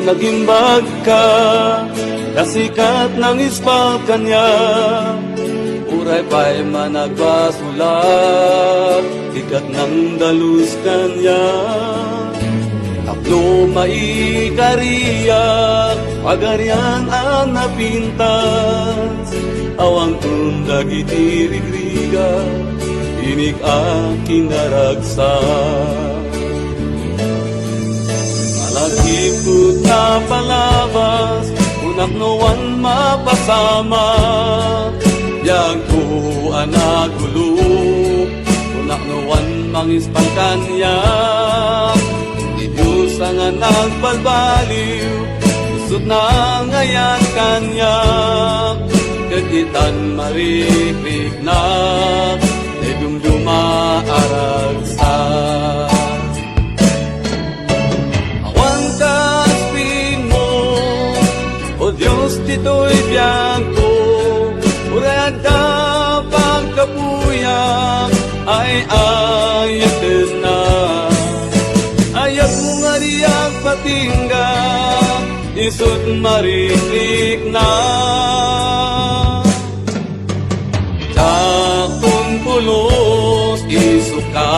nagimbag ka, kasikat ng ispal kanya. Uray pa'y managbasulat, ikat ng dalus kanya. Taklo maikariyak, pagarian ang napintas. Awang tundag itirigriga, inig ang kinaragsak. Malagipot na palabas, unak noan mapasama. Yang ko anak guluk, unak noan mangispan kanya. Di Diyos ang anak balbaliw, usod na ngayan kanya. Kagitan maripik na, dumduma aragsak. Awan kaspin mo, o Diyos dito'y biyag ko. Urada pagkapuyak ay ayatin na. Ayat mo nga riyag patingga, isot maripik na. Takong pulos isuka.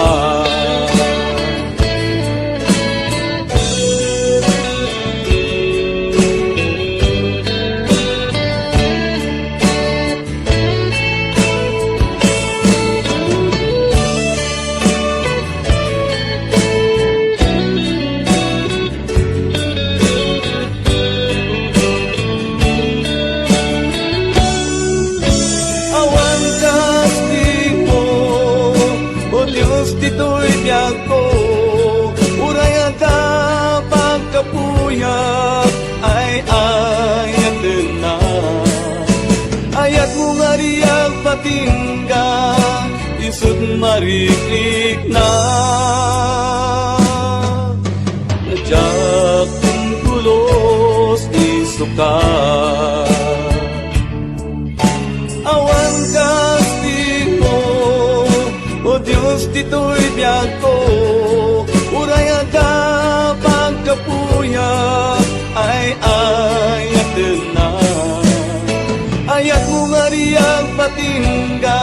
Dito'y biyag ko, urayada pagkapuyak ay ayatin na. Ayat mo nga riyag patingga, isut mariklik na. Nadyak kong kulos isuka. Awan kastig mo, o Diyos dito'y biyag ko. Urayada pagkapuyak ay ayatin na. Ayat mo nga riyag patingga,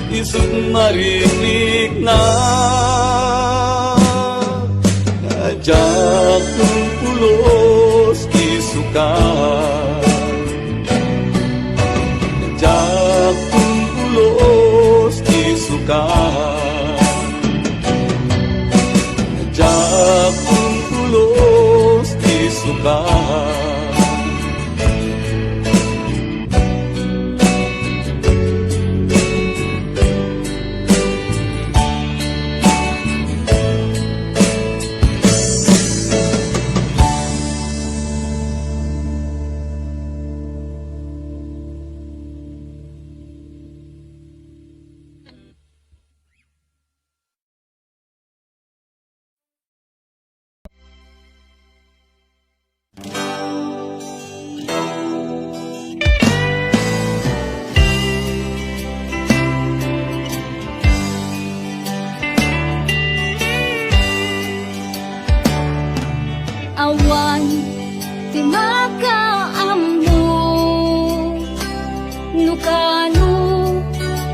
isut mariklik na. Nadyak kong pulos isuka. Nadyak kong pulos isuka. Nadyak kong pulos isuka. Awan ti makaammo nukano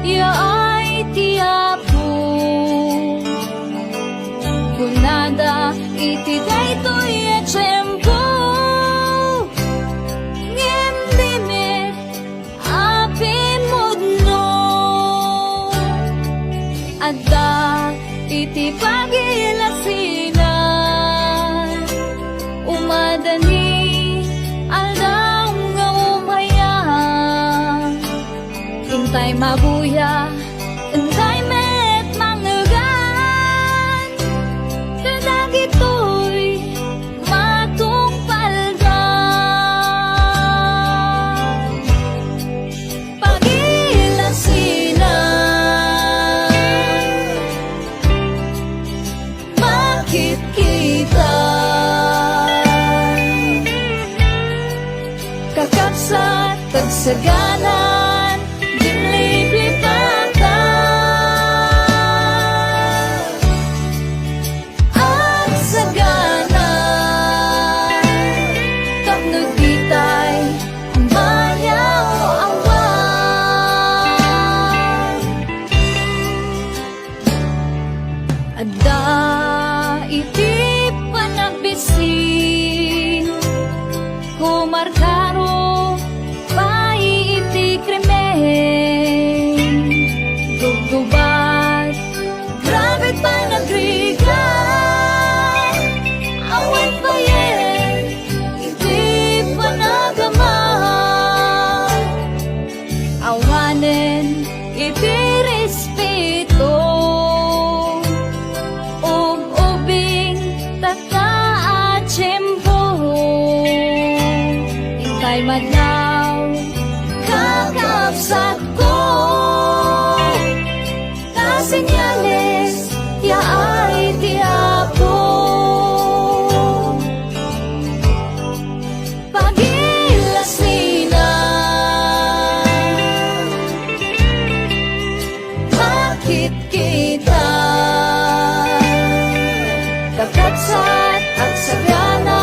yaay tiapo kunada iti daytoy a tiyempo ngendime api mudno adda iti pagilasinan umadani aldam nga umaya intay mabuya intay met mangnugan kadag ito'y matungpaldan pagilasinan bakit kita kakapsat tagsaganan dinliplipatan at saganan kumarkaro pai iti krimen dugdubat grabe pa nagriga awan bayen iti panagaman awanen iti respeto ug ubing tataa tiyempo ikay madlaw kakapsat ko kasenyales ya ay tiapo pagilasina bakit kita kakapsat at sagyanan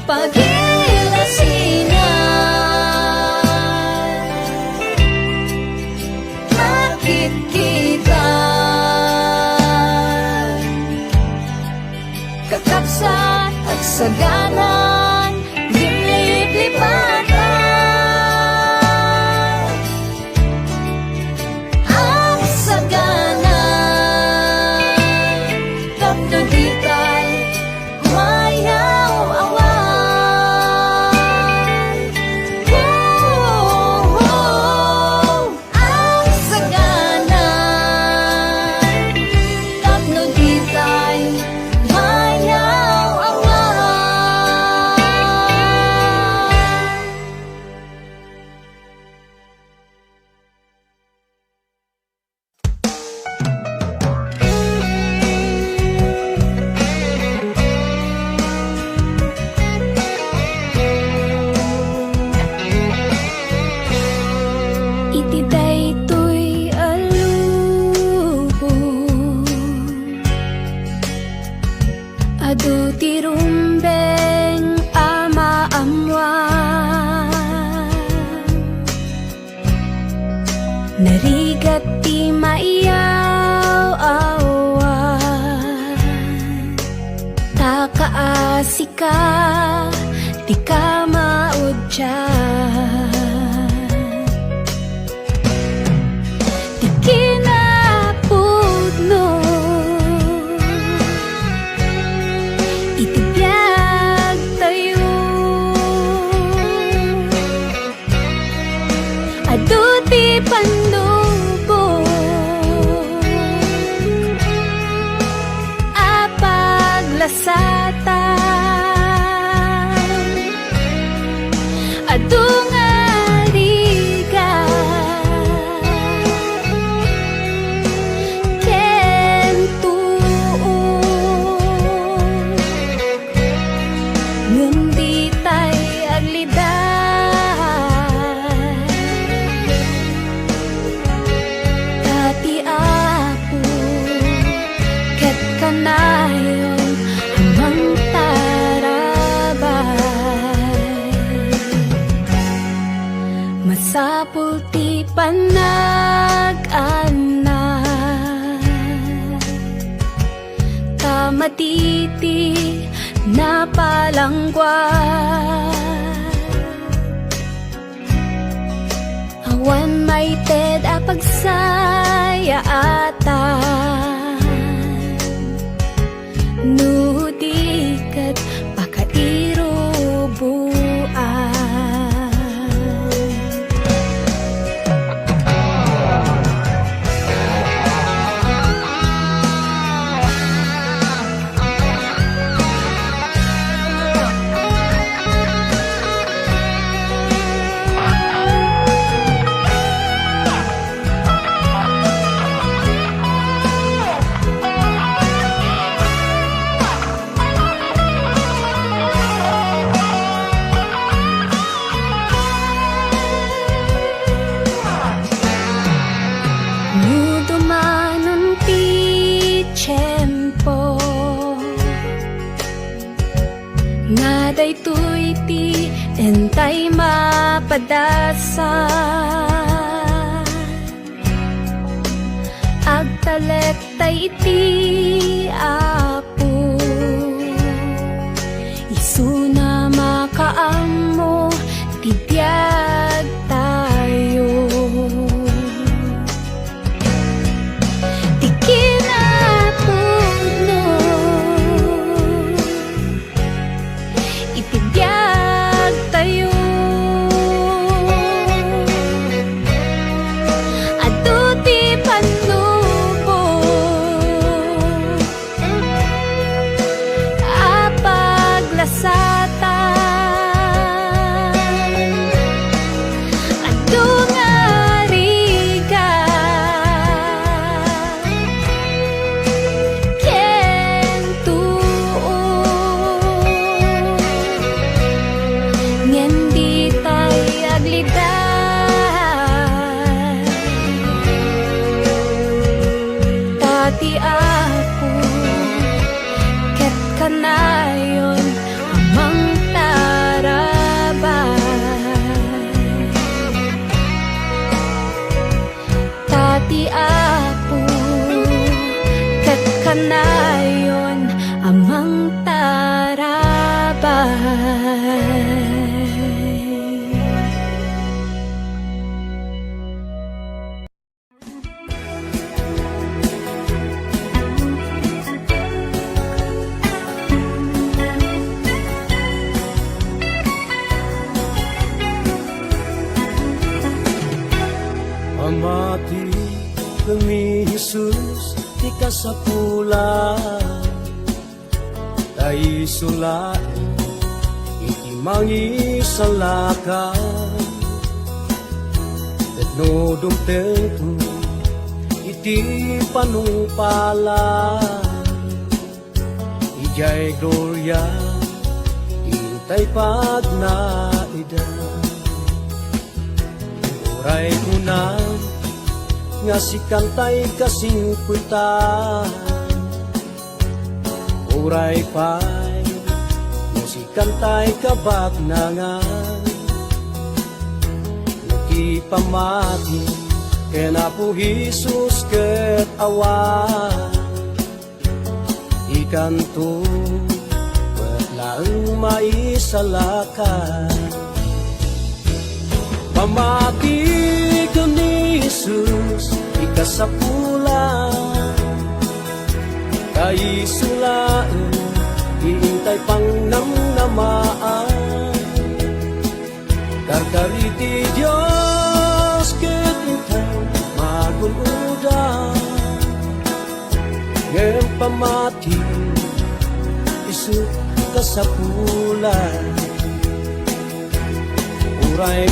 pagilasina bakit kita kakapsat at saganan limliplipatan ang saganan kapdugitay mayaw awan ang saganan kapdugitay mayaw awan. Iti daytoy alubong adu ti rumbeng amaamwan narigat ti maiyaw awan takaasika ti kamaudyan ti kinapudno iti biag tayo adu ti pandubong apaglasatan adu nga riga ken tuon ngem di tay agliday tati apo ket kanayon amang tarabay masapul ti panag-anak kamatiti napalangguan awan may ted apagsaya atan nudikat pakairubuan daytoy ti entay mapadasan agtalek tay iti apo Isuna makaamo tibiyag tayo. Di kinapudno itibiyag tayo. Aduti panubo apaglasatan. Adu nga riga ken tuo ngem di tay agliday. Tati ako ket kanayon amang tarabay. Tati ako ket kanayon amang tarabay. Amati kami Jesus di kasapulan tayo sulain iti mangisalakan at no dumtento iti panungpalan ijay gloria intay pagnaidan. Uray kunang nga si kantay kasingkutan. Uray pay nga si kantay kabagnangan. Nuki pamati kena po Jesus ket awan. Ikanto wet laeng maisalakan. Pamati ka ni Jesus, ikasapulan. Kaisulaan, hintay pang namnamaan. Karkariti Diyos, kitintay magunudan. Ngayon pamati, isu kasapulan. Uray